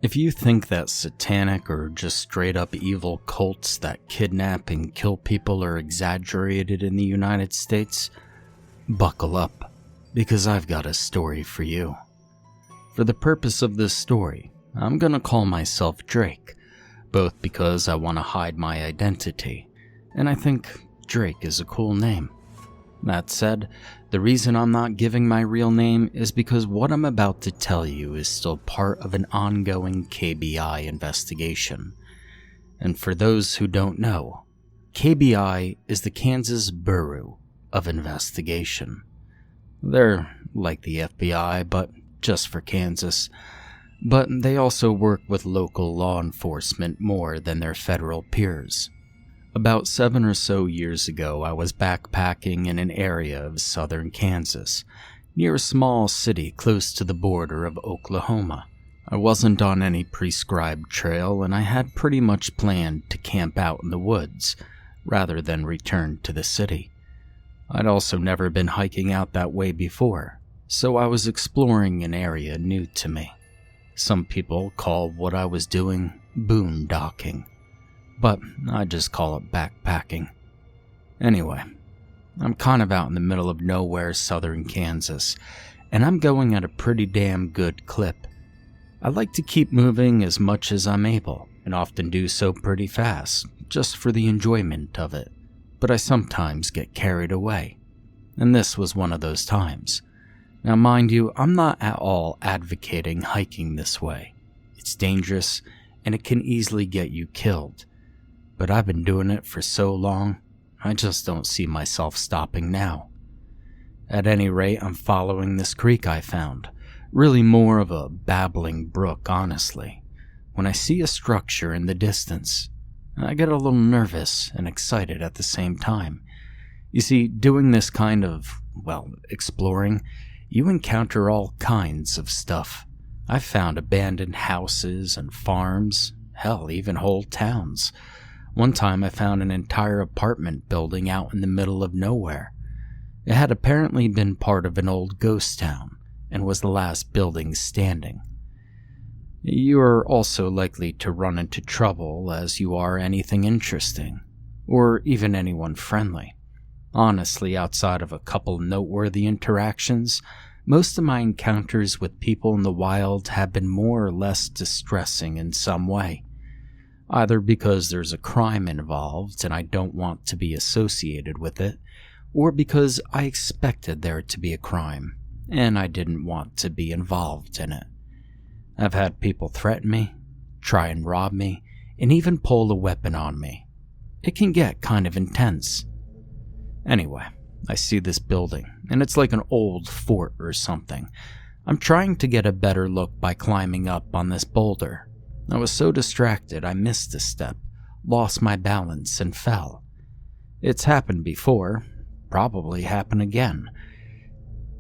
If you think that satanic or just straight up evil cults that kidnap and kill people are exaggerated in the United States, buckle up, because I've got a story for you. For the purpose of this story, I'm gonna call myself Drake, both because I want to hide my identity, and I think Drake is a cool name. That said, the reason I'm not giving my real name is because what I'm about to tell you is still part of an ongoing KBI investigation. And for those who don't know, KBI is the Kansas Bureau of Investigation. They're like the FBI, but just for Kansas. But they also work with local law enforcement more than their federal peers. About 7 or so years ago, I was backpacking in an area of southern Kansas, near a small city close to the border of Oklahoma. I wasn't on any prescribed trail, and I had pretty much planned to camp out in the woods, rather than return to the city. I'd also never been hiking out that way before, so I was exploring an area new to me. Some people call what I was doing boondocking, but I just call it backpacking. Anyway, I'm kind of out in the middle of nowhere, southern Kansas, and I'm going at a pretty damn good clip. I like to keep moving as much as I'm able, and often do so pretty fast, just for the enjoyment of it, but I sometimes get carried away, and this was one of those times. Now mind you, I'm not at all advocating hiking this way. It's dangerous, and it can easily get you killed. But I've been doing it for so long, I just don't see myself stopping now. At any rate, I'm following this creek I found, really more of a babbling brook, honestly, when I see a structure in the distance. I get a little nervous and excited at the same time. You see, doing this kind of, exploring, you encounter all kinds of stuff. I've found abandoned houses and farms, hell, even whole towns. One time I found an entire apartment building out in the middle of nowhere. It had apparently been part of an old ghost town and was the last building standing. You are also likely to run into trouble as you are anything interesting, or even anyone friendly. Honestly, outside of a couple noteworthy interactions, most of my encounters with people in the wild have been more or less distressing in some way. Either because there's a crime involved and I don't want to be associated with it, or because I expected there to be a crime and I didn't want to be involved in it. I've had people threaten me, try and rob me, and even pull a weapon on me. It can get kind of intense. Anyway, I see this building, and it's like an old fort or something. I'm trying to get a better look by climbing up on this boulder. I was so distracted I missed a step, lost my balance, and fell. It's happened before, probably happen again.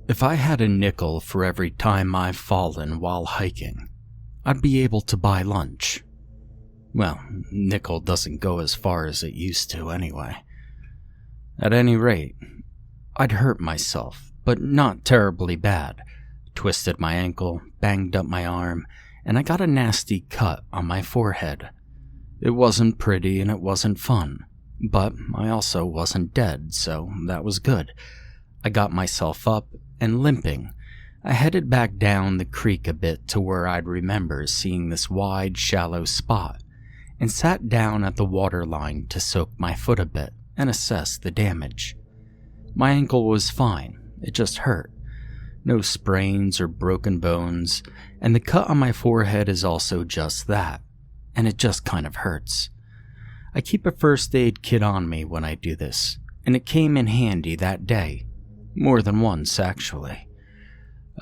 If I had a nickel for every time I've fallen while hiking, I'd be able to buy lunch. Well, nickel doesn't go as far as it used to anyway. At any rate, I'd hurt myself, but not terribly bad. Twisted my ankle, banged up my arm, and I got a nasty cut on my forehead. It wasn't pretty and it wasn't fun, but I also wasn't dead, so that was good. I got myself up, and limping, I headed back down the creek a bit to where I'd remember seeing this wide, shallow spot, and sat down at the waterline to soak my foot a bit and assess the damage. My ankle was fine, it just hurt. No sprains or broken bones, and the cut on my forehead is also just that, and it just kind of hurts. I keep a first aid kit on me when I do this, and it came in handy that day. More than once, actually.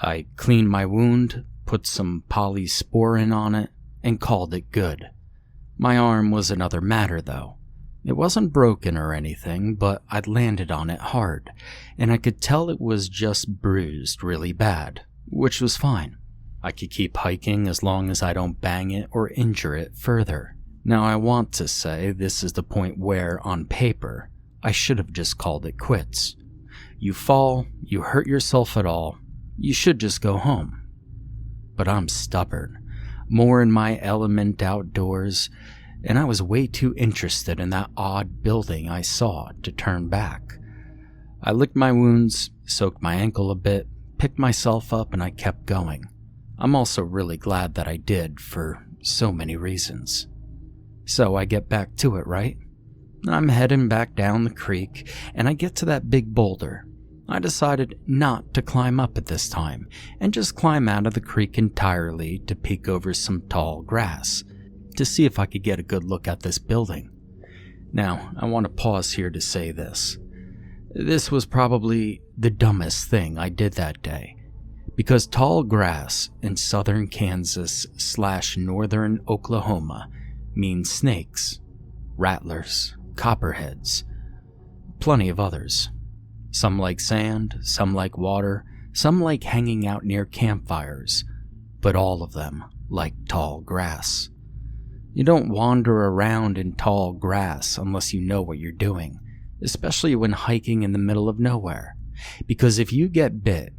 I cleaned my wound, put some polysporin on it, and called it good. My arm was another matter, though. It wasn't broken or anything, but I'd landed on it hard, and I could tell it was just bruised really bad, which was fine. I could keep hiking as long as I don't bang it or injure it further. Now I want to say this is the point where, on paper, I should have just called it quits. You fall, you hurt yourself at all, you should just go home. But I'm stubborn. more in my element outdoors, and I was way too interested in that odd building I saw to turn back. I licked my wounds, soaked my ankle a bit, picked myself up, and I kept going. I'm also really glad that I did for so many reasons. So I get back to it, right? I'm heading back down the creek, and I get to that big boulder. I decided not to climb up at this time, and just climb out of the creek entirely to peek over some tall grass, to see if I could get a good look at this building. Now, I want to pause here to say this. This was probably the dumbest thing I did that day, because tall grass in southern Kansas/northern Oklahoma means snakes, rattlers, copperheads, plenty of others. Some like sand, some like water, some like hanging out near campfires, but all of them like tall grass. You don't wander around in tall grass unless you know what you're doing, especially when hiking in the middle of nowhere, because if you get bit,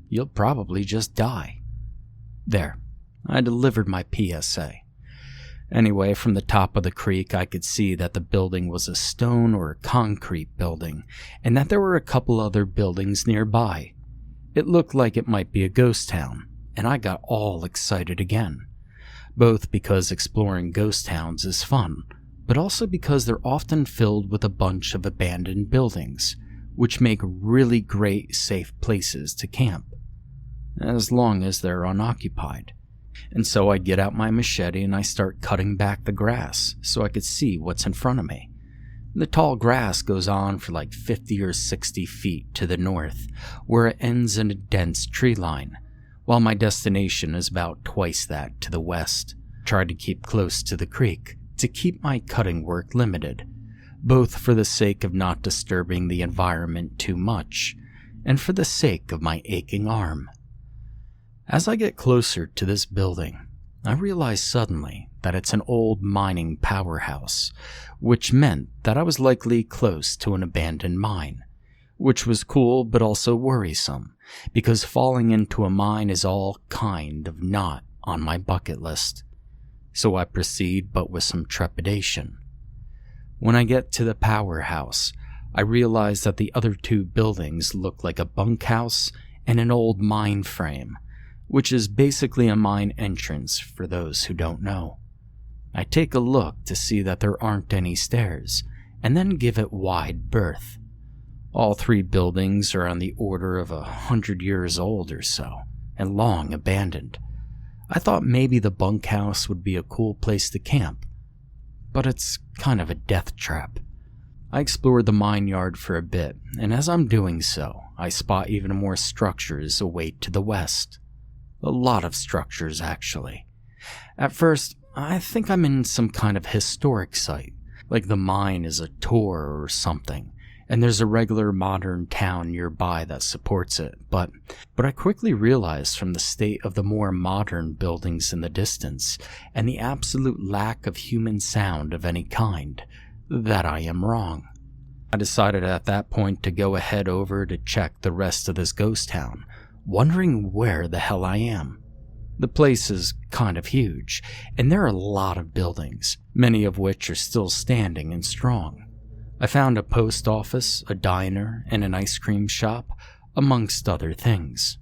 you'll probably just die. There, I delivered my PSA. Anyway, from the top of the creek, I could see that the building was a stone or concrete building, and that there were a couple other buildings nearby. It looked like it might be a ghost town, and I got all excited again. Both because exploring ghost towns is fun, but also because they're often filled with a bunch of abandoned buildings, which make really great safe places to camp, as long as they're unoccupied. And so I get out my machete and I start cutting back the grass so I could see what's in front of me. The tall grass goes on for like 50 or 60 feet to the north, where it ends in a dense tree line, while my destination is about twice that to the west. I tried to keep close to the creek to keep my cutting work limited, both for the sake of not disturbing the environment too much, and for the sake of my aching arm. As I get closer to this building, I realize suddenly that it's an old mining powerhouse, which meant that I was likely close to an abandoned mine, which was cool but also worrisome, because falling into a mine is all kind of not on my bucket list. So I proceed, but with some trepidation. When I get to the powerhouse, I realize that the other two buildings look like a bunkhouse and an old mine frame, which is basically a mine entrance for those who don't know. I take a look to see that there aren't any stairs, and then give it wide berth. All three buildings are on the order of 100 years old or so, and long abandoned. I thought maybe the bunkhouse would be a cool place to camp, but it's kind of a death trap. I explored the mine yard for a bit, and as I'm doing so, I spot even more structures away to the west. A lot of structures, actually. At first, I think I'm in some kind of historic site, like the mine is a tour or something, and there's a regular modern town nearby that supports it, but I quickly realized from the state of the more modern buildings in the distance, and the absolute lack of human sound of any kind, that I am wrong. I decided at that point to go ahead over to check the rest of this ghost town, wondering where the hell I am. The place is kind of huge, and there are a lot of buildings, many of which are still standing and strong. I found a post office, a diner, and an ice cream shop, amongst other things.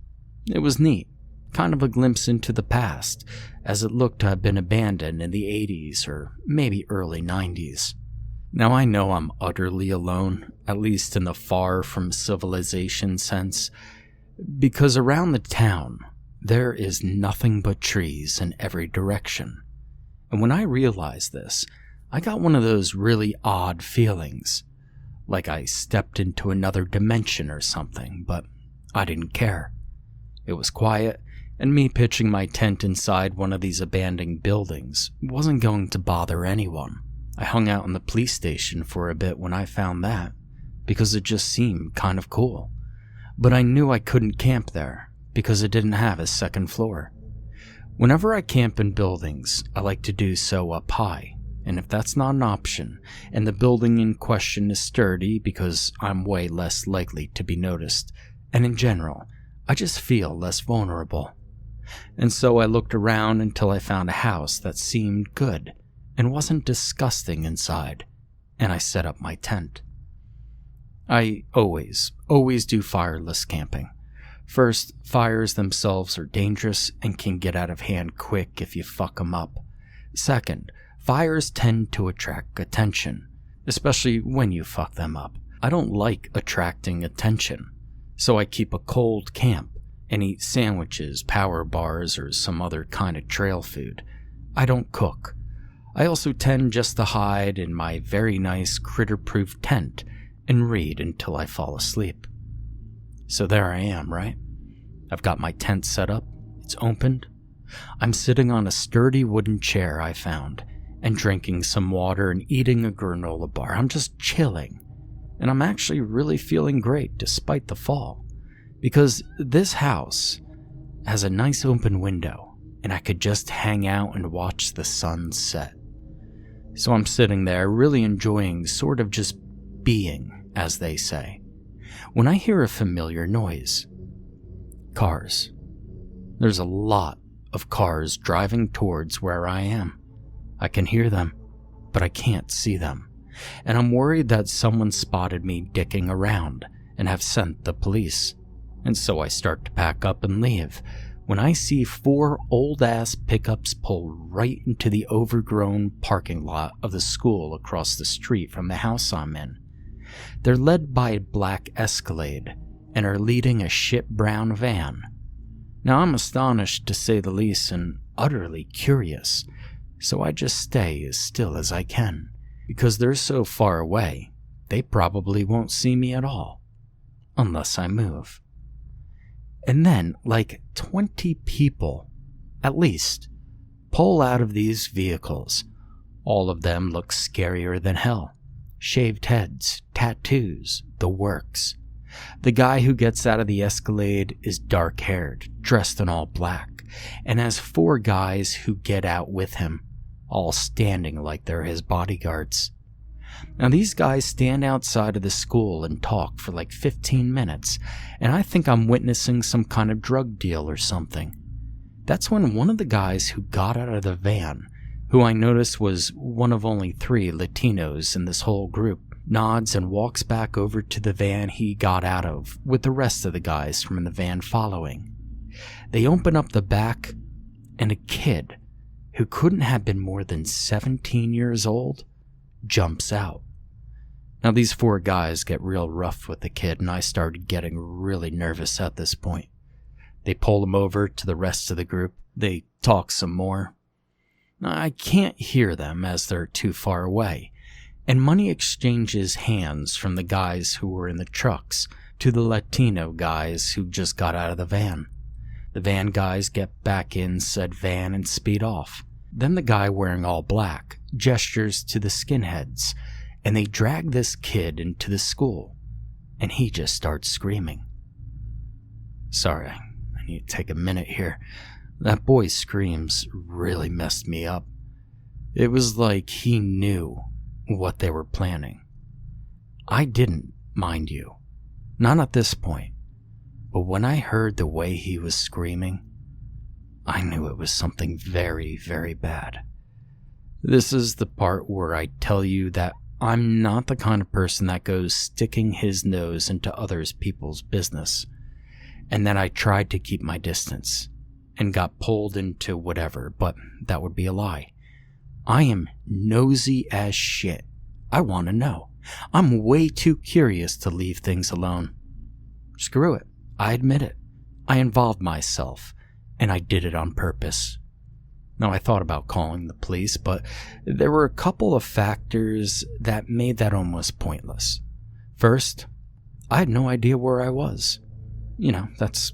It was neat, kind of a glimpse into the past, as it looked to have been abandoned in the 80s or maybe early 90s. Now I know I'm utterly alone, at least in the far from civilization sense, because around the town, there is nothing but trees in every direction. And when I realized this, I got one of those really odd feelings, like I stepped into another dimension or something, but I didn't care. It was quiet, and me pitching my tent inside one of these abandoned buildings wasn't going to bother anyone. I hung out in the police station for a bit when I found that, because it just seemed kind of cool. But I knew I couldn't camp there, because it didn't have a second floor. Whenever I camp in buildings, I like to do so up high, and if that's not an option, and the building in question is sturdy because I'm way less likely to be noticed, and in general, I just feel less vulnerable. And so I looked around until I found a house that seemed good and wasn't disgusting inside, and I set up my tent. I always do fireless camping. First, fires themselves are dangerous and can get out of hand quick if you fuck them up. Second, fires tend to attract attention, especially when you fuck them up. I don't like attracting attention, so I keep a cold camp and eat sandwiches, power bars, or some other kind of trail food. I don't cook. I also tend just to hide in my very nice critter-proof tent and read until I fall asleep. So there I am, right? I've got my tent set up, it's opened. I'm sitting on a sturdy wooden chair I found and drinking some water and eating a granola bar. I'm just chilling, and I'm actually really feeling great despite the fall, because this house has a nice open window and I could just hang out and watch the sun set. So I'm sitting there really enjoying sort of just being, as they say, when I hear a familiar noise. Cars. There's a lot of cars driving towards where I am. I can hear them, but I can't see them, and I'm worried that someone spotted me dicking around and have sent the police. And so I start to pack up and leave when I see 4 old-ass pickups pull right into the overgrown parking lot of the school across the street from the house I'm in. They're led by a black Escalade and are leading a shit-brown van. Now I'm astonished to say the least and utterly curious, so I just stay as still as I can, because they're so far away, they probably won't see me at all, unless I move. And then, like 20 people, at least, pull out of these vehicles. All of them look scarier than hell. Shaved heads, tattoos, the works. The guy who gets out of the Escalade is dark-haired, dressed in all black, and has 4 guys who get out with him, all standing like they're his bodyguards. Now these guys stand outside of the school and talk for like 15 minutes, and I think I'm witnessing some kind of drug deal or something. That's when one of the guys who got out of the van, who I noticed was one of only 3 Latinos in this whole group, nods and walks back over to the van he got out of with the rest of the guys from the van following. They open up the back, and a kid, who couldn't have been more than 17 years old, jumps out. Now these 4 guys get real rough with the kid, and I started getting really nervous at this point. They pull him over to the rest of the group. They talk some more. I can't hear them as they're too far away, and money exchanges hands from the guys who were in the trucks to the Latino guys who just got out of the van. The van guys get back in said van and speed off. Then the guy wearing all black gestures to the skinheads, and they drag this kid into the school, and he just starts screaming. Sorry, I need to take a minute here. That boy's screams really messed me up. It was like he knew what they were planning. I didn't, mind you. Not at this point. But when I heard the way he was screaming, I knew it was something very, very bad. This is the part where I tell you that I'm not the kind of person that goes sticking his nose into other people's business, and that I tried to keep my distance and got pulled into whatever, but that would be a lie. I am nosy as shit. I want to know. I'm way too curious to leave things alone. Screw it. I admit it. I involved myself, and I did it on purpose. Now, I thought about calling the police, but there were a couple of factors that made that almost pointless. First, I had no idea where I was. You know, that's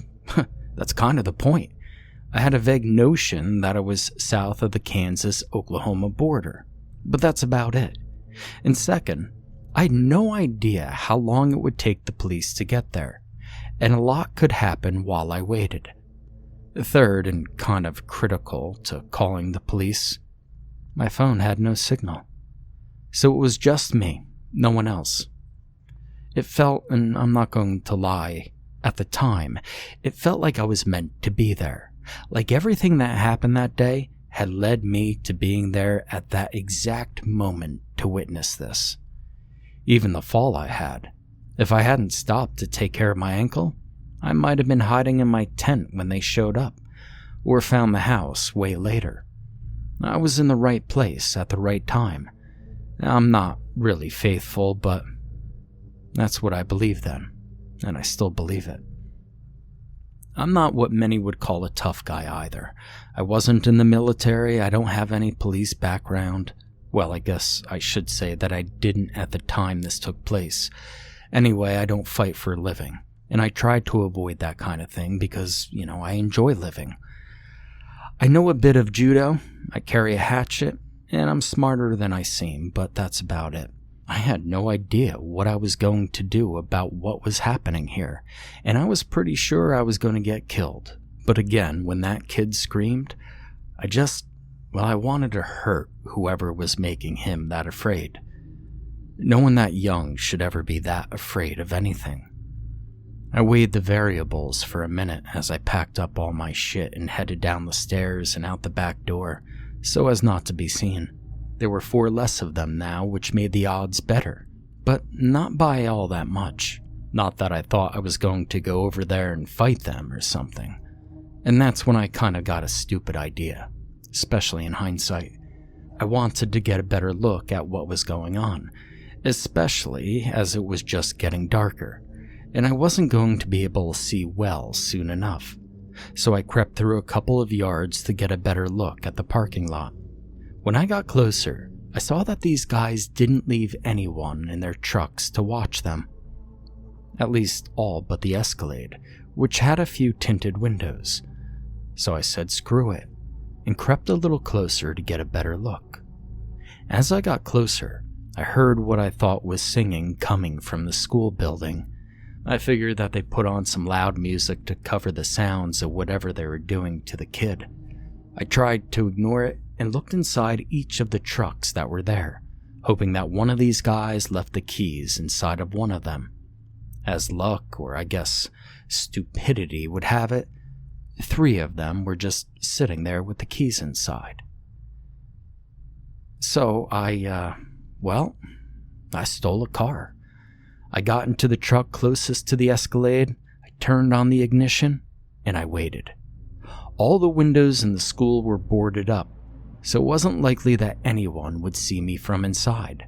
kind of the point. I had a vague notion that I was south of the Kansas-Oklahoma border, but that's about it. And second, I had no idea how long it would take the police to get there, and a lot could happen while I waited. Third, and kind of critical to calling the police, my phone had no signal. So it was just me, no one else. It felt, and I'm not going to lie, at the time, it felt like I was meant to be there, Like everything that happened that day had led me to being there at that exact moment to witness this. Even the fall I had. If I hadn't stopped to take care of my ankle, I might have been hiding in my tent when they showed up, or found the house way later. I was in the right place at the right time. I'm not really faithful, but that's what I believed then, and I still believe it. I'm not what many would call a tough guy either. I wasn't in the military, I don't have any police background. Well, I guess I should say that I didn't at the time this took place. Anyway, I don't fight for a living, and I try to avoid that kind of thing because, I enjoy living. I know a bit of judo, I carry a hatchet, and I'm smarter than I seem, but that's about it. I had no idea what I was going to do about what was happening here, and I was pretty sure I was going to get killed. But again, when that kid screamed, I wanted to hurt whoever was making him that afraid. No one that young should ever be that afraid of anything. I weighed the variables for a minute as I packed up all my shit and headed down the stairs and out the back door, so as not to be seen. There were 4 less of them now, which made the odds better, but not by all that much. Not that I thought I was going to go over there and fight them or something. And that's when I kind of got a stupid idea, especially in hindsight. I wanted to get a better look at what was going on, especially as it was just getting darker, and I wasn't going to be able to see well soon enough. So I crept through a couple of yards to get a better look at the parking lot. When I got closer, I saw that these guys didn't leave anyone in their trucks to watch them. At least all but the Escalade, which had a few tinted windows. So I said screw it, and crept a little closer to get a better look. As I got closer, I heard what I thought was singing coming from the school building. I figured that they put on some loud music to cover the sounds of whatever they were doing to the kid. I tried to ignore it and looked inside each of the trucks that were there, hoping that one of these guys left the keys inside of one of them. As luck, or I guess stupidity would have it, 3 of them were just sitting there with the keys inside. So I stole a car. I got into the truck closest to the Escalade, I turned on the ignition, and I waited. All the windows in the school were boarded up, so it wasn't likely that anyone would see me from inside.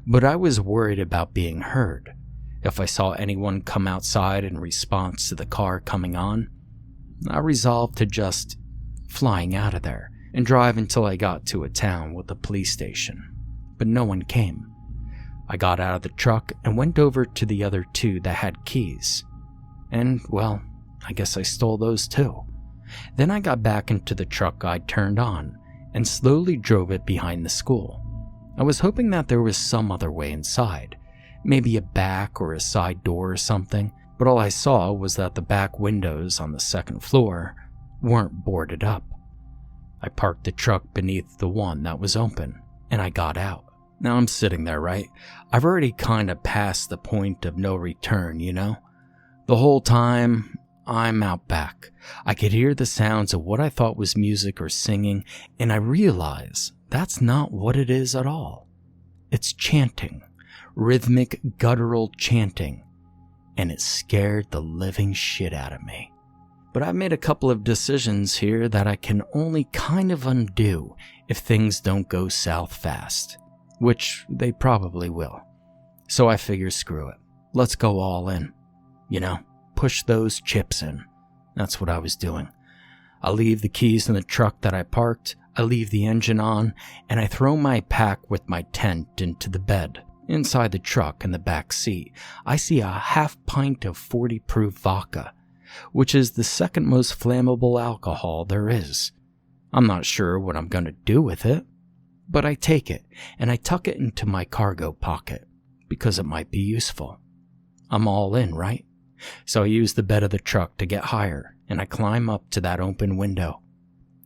But I was worried about being heard. If I saw anyone come outside in response to the car coming on, I resolved to just flying out of there and drive until I got to a town with a police station. But no one came. I got out of the truck and went over to the other 2 that had keys. And, well, I guess I stole those too. Then I got back into the truck I'd turned on and slowly drove it behind the school. I was hoping that there was some other way inside, maybe a back or a side door or something, but all I saw was that the back windows on the 2nd floor weren't boarded up. I parked the truck beneath the one that was open, and I got out. Now I'm sitting there, right? I've already kind of passed the point of no return, The whole time, I'm out back. I could hear the sounds of what I thought was music or singing, and I realize that's not what it is at all. It's chanting, rhythmic, guttural chanting, and it scared the living shit out of me. But I've made a couple of decisions here that I can only kind of undo if things don't go south fast, which they probably will. So I figure screw it. Let's go all in. Push those chips in. That's what I was doing. I leave the keys in the truck that I parked, I leave the engine on, and I throw my pack with my tent into the bed. Inside the truck in the back seat, I see a half pint of 40 proof vodka, which is the 2nd most flammable alcohol there is. I'm not sure what I'm going to do with it, but I take it and I tuck it into my cargo pocket because it might be useful. I'm all in, right? So I use the bed of the truck to get higher, and I climb up to that open window.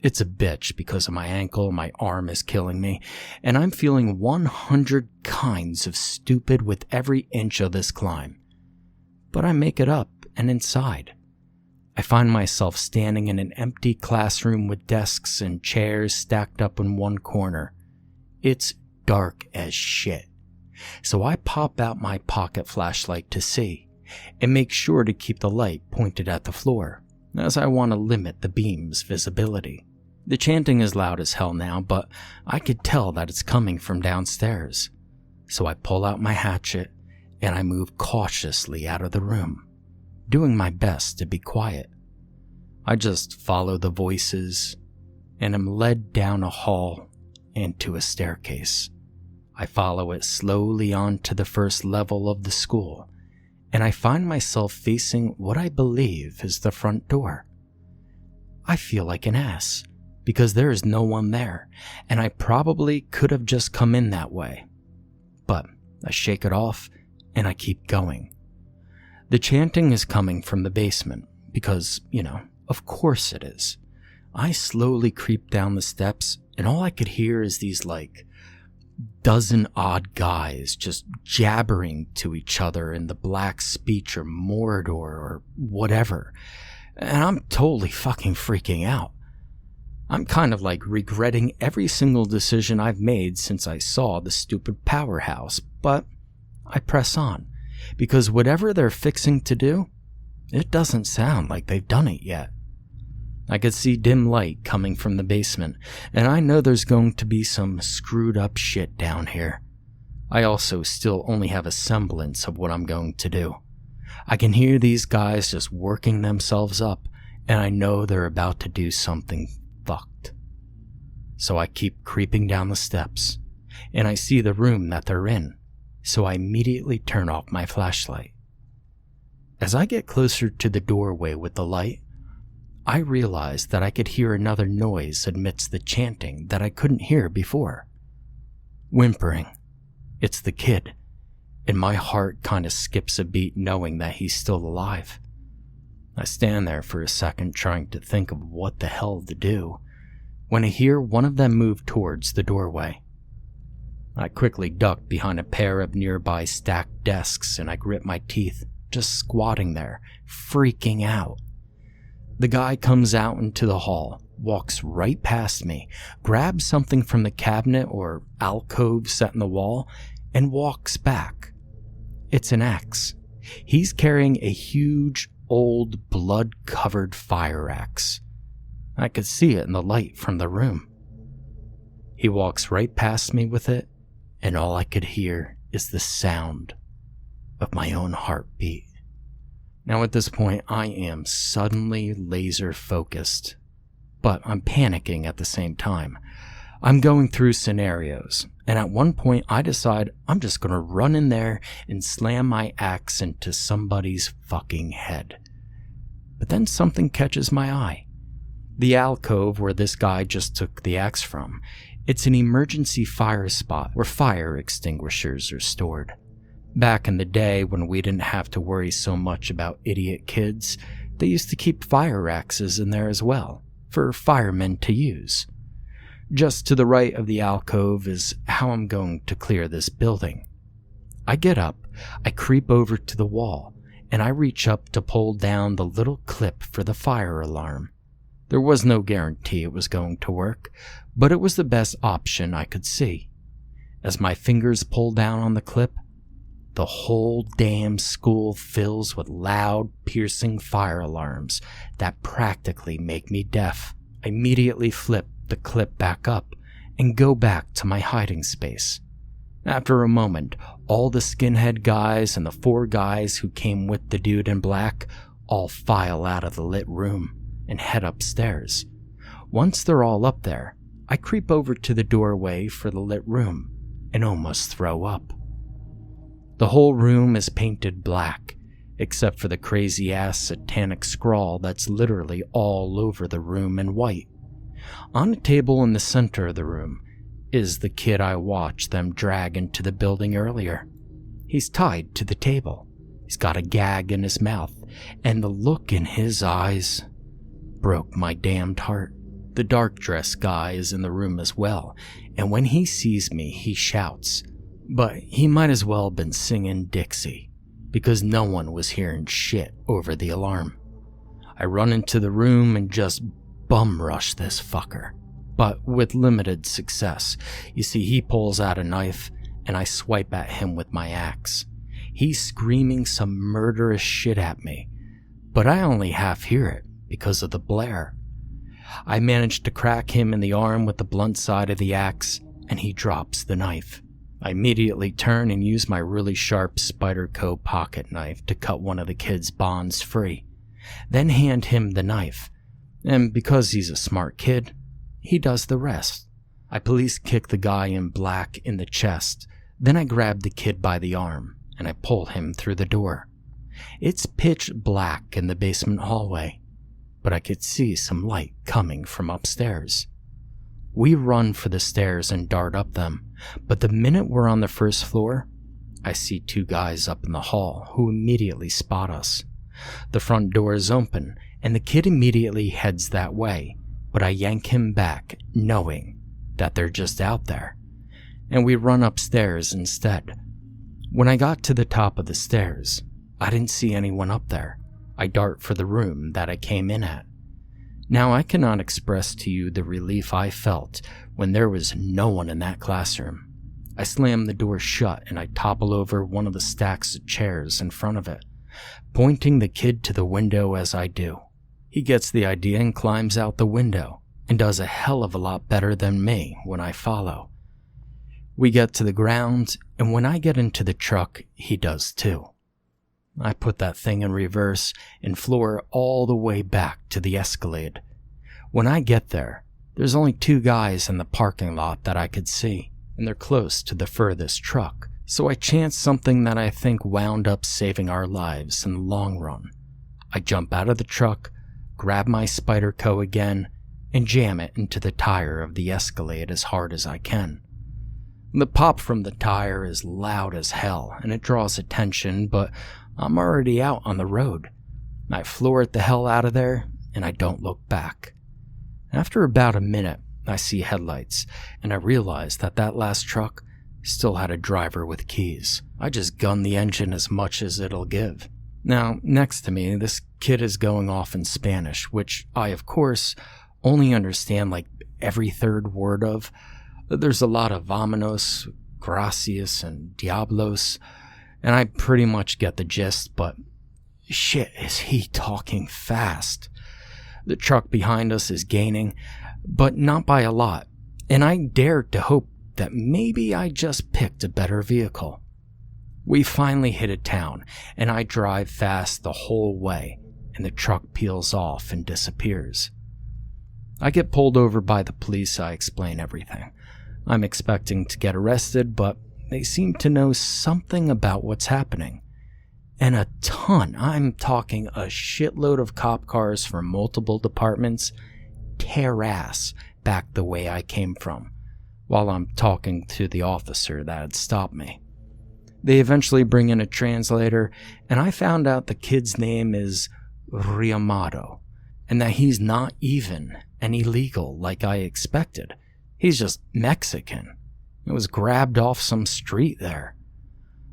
It's a bitch because of my ankle, my arm is killing me, and I'm feeling 100 kinds of stupid with every inch of this climb. But I make it up and inside. I find myself standing in an empty classroom with desks and chairs stacked up in one corner. It's dark as shit, so I pop out my pocket flashlight to see, and make sure to keep the light pointed at the floor, as I want to limit the beam's visibility. The chanting is loud as hell now, but I could tell that it's coming from downstairs, so I pull out my hatchet and I move cautiously out of the room, doing my best to be quiet. I just follow the voices and am led down a hall and to a staircase. I follow it slowly on to the first level of the school, and I find myself facing what I believe is the front door. I feel like an ass, because there is no one there, and I probably could have just come in that way. But I shake it off, and I keep going. The chanting is coming from the basement, because, of course it is. I slowly creep down the steps, and all I could hear is these, dozen odd guys just jabbering to each other in the black speech or Mordor or whatever. And I'm totally fucking freaking out. I'm kind of regretting every single decision I've made since I saw the stupid powerhouse, but I press on, because whatever they're fixing to do, it doesn't sound like they've done it yet. I could see dim light coming from the basement, and I know there's going to be some screwed up shit down here. I also still only have a semblance of what I'm going to do. I can hear these guys just working themselves up, and I know they're about to do something fucked. So I keep creeping down the steps, and I see the room that they're in, so I immediately turn off my flashlight. As I get closer to the doorway with the light, I realize that I could hear another noise amidst the chanting that I couldn't hear before. Whimpering. It's the kid, and my heart kind of skips a beat knowing that he's still alive. I stand there for a second trying to think of what the hell to do, when I hear one of them move towards the doorway. I quickly duck behind a pair of nearby stacked desks and I grit my teeth, just squatting there, freaking out. The guy comes out into the hall, walks right past me, grabs something from the cabinet or alcove set in the wall, and walks back. It's an axe. He's carrying a huge, old, blood-covered fire axe. I could see it in the light from the room. He walks right past me with it, and all I could hear is the sound of my own heartbeat. Now at this point, I am suddenly laser focused, but I'm panicking at the same time. I'm going through scenarios, and at one point I decide I'm just going to run in there and slam my axe into somebody's fucking head. But then something catches my eye. The alcove where this guy just took the axe from, it's an emergency fire spot where fire extinguishers are stored. Back in the day when we didn't have to worry so much about idiot kids, they used to keep fire axes in there as well, for firemen to use. Just to the right of the alcove is how I'm going to clear this building. I get up, I creep over to the wall, and I reach up to pull down the little clip for the fire alarm. There was no guarantee it was going to work, but it was the best option I could see. As my fingers pull down on the clip, the whole damn school fills with loud, piercing fire alarms that practically make me deaf. I immediately flip the clip back up and go back to my hiding space. After a moment, all the skinhead guys and the 4 guys who came with the dude in black all file out of the lit room and head upstairs. Once they're all up there, I creep over to the doorway for the lit room and almost throw up. The whole room is painted black, except for the crazy-ass satanic scrawl that's literally all over the room in white. On a table in the center of the room is the kid I watched them drag into the building earlier. He's tied to the table. He's got a gag in his mouth, and the look in his eyes broke my damned heart. The dark-dressed guy is in the room as well, and when he sees me, he shouts. But he might as well have been singing Dixie, because no one was hearing shit over the alarm. I run into the room and just bum rush this fucker, but with limited success. You see, he pulls out a knife and I swipe at him with my axe. He's screaming some murderous shit at me, but I only half hear it because of the blare. I manage to crack him in the arm with the blunt side of the axe, and he drops the knife. I immediately turn and use my really sharp Spyderco pocket knife to cut one of the kid's bonds free, then hand him the knife, and because he's a smart kid, he does the rest. I police kick the guy in black in the chest, then I grab the kid by the arm, and I pull him through the door. It's pitch black in the basement hallway, but I could see some light coming from upstairs. We run for the stairs and dart up them, but the minute we're on the first floor, I see two guys up in the hall who immediately spot us. The front door is open, and the kid immediately heads that way, but I yank him back, knowing that they're just out there, and we run upstairs instead. When I got to the top of the stairs, I didn't see anyone up there. I dart for the room that I came in at. Now, I cannot express to you the relief I felt when there was no one in that classroom. I slam the door shut and I topple over one of the stacks of chairs in front of it, pointing the kid to the window as I do. He gets the idea and climbs out the window, and does a hell of a lot better than me when I follow. We get to the ground, and when I get into the truck, he does too. I put that thing in reverse and floor all the way back to the Escalade. When I get there, there's only two guys in the parking lot that I could see, and they're close to the furthest truck, so I chance something that I think wound up saving our lives in the long run. I jump out of the truck, grab my Spyderco again, and jam it into the tire of the Escalade as hard as I can. The pop from the tire is loud as hell, and it draws attention, but I'm already out on the road. I floor it the hell out of there, and I don't look back. After about a minute, I see headlights, and I realize that that last truck still had a driver with keys. I just gun the engine as much as it'll give. Now, next to me, this kid is going off in Spanish, which I, of course, only understand like every third word of. There's a lot of vámonos, gracias, and diablos, and I pretty much get the gist, but shit, is he talking fast. The truck behind us is gaining, but not by a lot, and I dared to hope that maybe I just picked a better vehicle. We finally hit a town, and I drive fast the whole way, and the truck peels off and disappears. I get pulled over by the police. I explain everything. I'm expecting to get arrested, but they seem to know something about what's happening. And a ton, I'm talking a shitload of cop cars from multiple departments, tear ass back the way I came from, while I'm talking to the officer that had stopped me. They eventually bring in a translator, and I found out the kid's name is Riamado, and that he's not even an illegal like I expected. He's just Mexican. It was grabbed off some street there.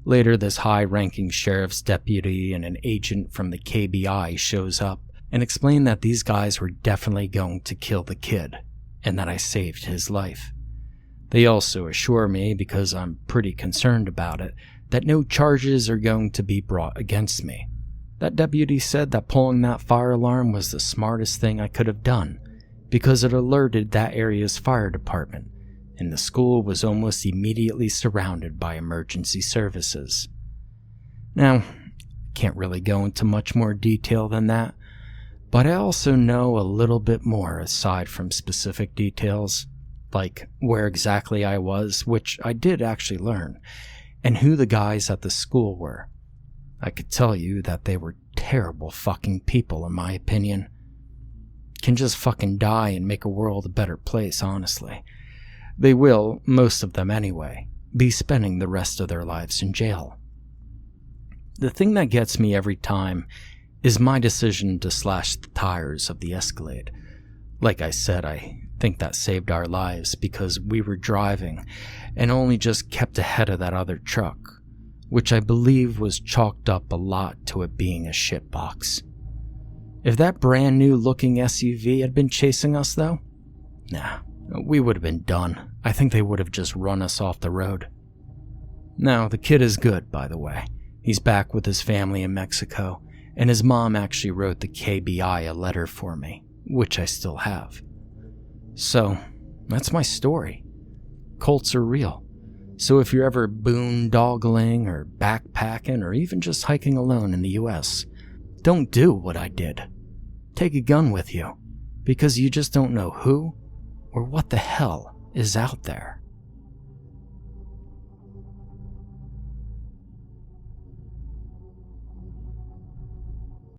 Later, this high-ranking sheriff's deputy and an agent from the KBI shows up and explain that these guys were definitely going to kill the kid, and that I saved his life. They also assure me, because I'm pretty concerned about it, that no charges are going to be brought against me. That deputy said that pulling that fire alarm was the smartest thing I could have done, because it alerted that area's fire department, and the school was almost immediately surrounded by emergency services. Now, I can't really go into much more detail than that, but I also know a little bit more aside from specific details, like where exactly I was, which I did actually learn, and who the guys at the school were. I could tell you that they were terrible fucking people, in my opinion. Can just fucking die and make a world a better place, honestly. They will, most of them anyway, be spending the rest of their lives in jail. The thing that gets me every time is my decision to slash the tires of the Escalade. Like I said, I think that saved our lives because we were driving and only just kept ahead of that other truck, which I believe was chalked up a lot to it being a shitbox. If that brand new looking SUV had been chasing us though, nah, we would have been done. I think they would have just run us off the road. Now, the kid is good, by the way. He's back with his family in Mexico, and his mom actually wrote the KBI a letter for me, which I still have. So, that's my story. Cults are real. So if you're ever boondoggling or backpacking or even just hiking alone in the US, don't do what I did. Take a gun with you, because you just don't know who or what the hell is out there.